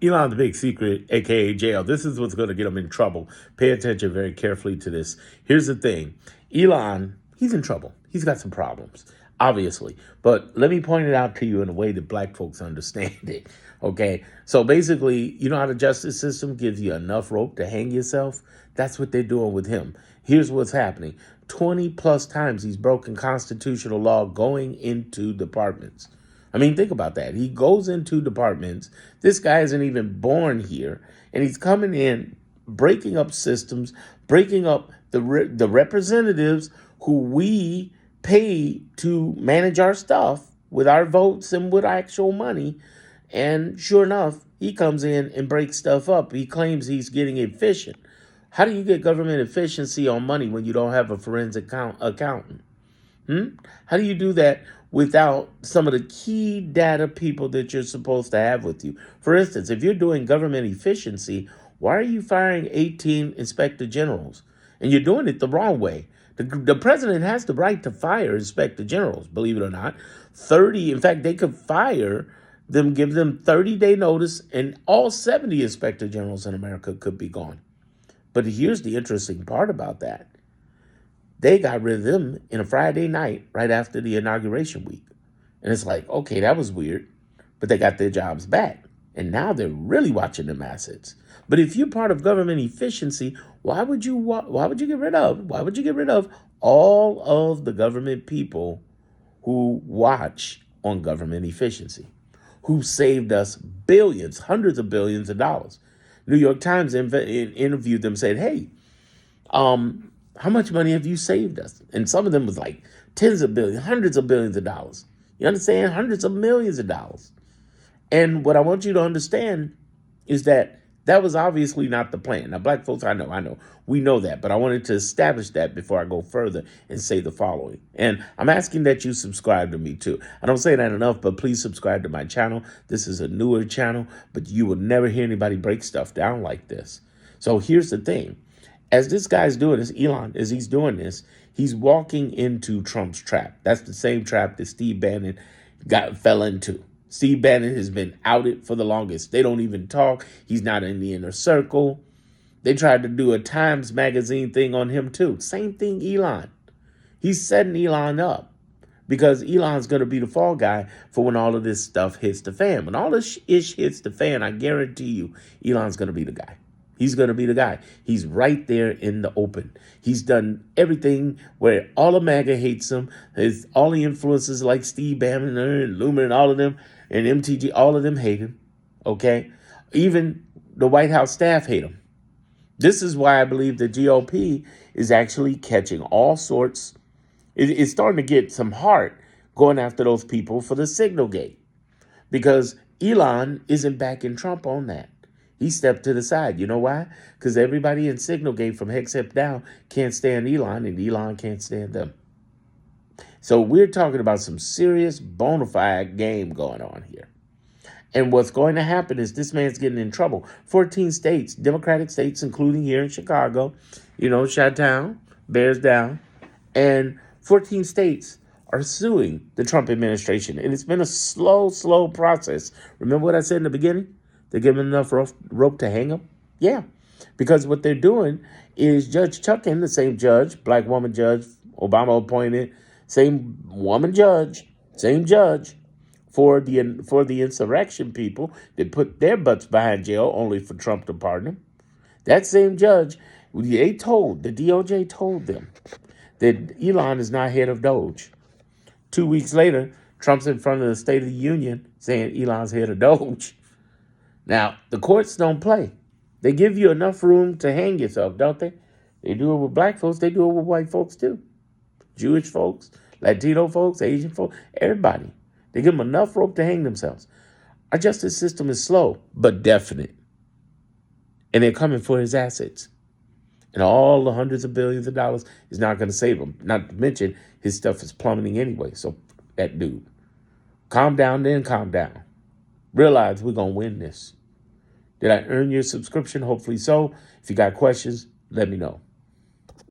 Elon's big secret, aka jail. This is what's going to get him in trouble. Pay attention very carefully to this. Here's the thing. Elon, he's in trouble. He's got some problems, obviously. But let me point it out to you in a way that black folks understand it. Okay. So basically, you know how the justice system gives you enough rope to hang yourself? That's what they're doing with him. Here's what's happening. 20 plus times he's broken constitutional law going into departments. I mean, think about that. He goes into departments. This guy isn't even born here, and he's coming in, breaking up systems, breaking up the representatives who we pay to manage our stuff with our votes and with actual money. And sure enough, he comes in and breaks stuff up. He claims he's getting efficient. How do you get government efficiency on money when you don't have a forensic accountant? How do you do that without some of the key data people that you're supposed to have with you? For instance, if you're doing government efficiency, why are you firing 18 inspector generals? And you're doing it the wrong way. The president has the right to fire inspector generals, believe it or not. 30, in fact, they could fire them, give them 30-day notice, and all 70 inspector generals in America could be gone. But here's the interesting part about that. They got rid of them in a Friday night right after the inauguration week. And it's like, okay, that was weird, but they got their jobs back. And now they're really watching them assets. But if you're part of government efficiency, why would you get rid of all of the government people who watch on government efficiency, who saved us billions, hundreds of billions of dollars? New York Times interviewed them, said, hey, how much money have you saved us? And some of them was like tens of billions, hundreds of billions of dollars. You understand? Hundreds of millions of dollars. And what I want you to understand is that was obviously not the plan. Now, black folks, I know, we know that, but I wanted to establish that before I go further and say the following. And I'm asking that you subscribe to me too. I don't say that enough, but please subscribe to my channel. This is a newer channel, but you will never hear anybody break stuff down like this. So here's the thing. As this guy's doing this, Elon, as he's doing this, he's walking into Trump's trap. That's the same trap that Steve Bannon fell into. Steve Bannon has been outed for the longest. They don't even talk. He's not in the inner circle. They tried to do a Times Magazine thing on him too. Same thing, Elon. He's setting Elon up because Elon's going to be the fall guy for when all of this stuff hits the fan. When all this ish hits the fan, I guarantee you, Elon's going to be the guy. He's going to be the guy. He's right there in the open. He's done everything where all of MAGA hates him. All the influencers like Steve Bannon and Loomer and all of them and MTG, all of them hate him. Okay? Even the White House staff hate him. This is why I believe the GOP is actually catching all sorts. It's starting to get some heart going after those people for the Signal Gate because Elon isn't backing Trump on that. He stepped to the side. You know why? Because everybody in Signalgate from Hexep down can't stand Elon, and Elon can't stand them. So we're talking about some serious bona fide game going on here. And what's going to happen is this man's getting in trouble. 14 states, Democratic states, including here in Chicago, Chi-Town, Bears down, and 14 states are suing the Trump administration. And it's been a slow process. Remember what I said in the beginning? They give him enough rope to hang him? Yeah, because what they're doing is Judge Chuckin, the same judge, black woman judge, Obama appointed, same woman judge, same judge for the insurrection people that put their butts behind jail only for Trump to pardon them. That same judge, the DOJ told them that Elon is not head of Doge. 2 weeks later, Trump's in front of the State of the Union saying Elon's head of Doge. Now, the courts don't play. They give you enough room to hang yourself, don't they? They do it with black folks. They do it with white folks, too. Jewish folks, Latino folks, Asian folks, everybody. They give them enough rope to hang themselves. Our justice system is slow, but definite. And they're coming for his assets. And all the hundreds of billions of dollars is not going to save him. Not to mention, his stuff is plummeting anyway. So, that dude. Calm down, then calm down. Realize we're going to win this. Did I earn your subscription? Hopefully so. If you got questions, let me know.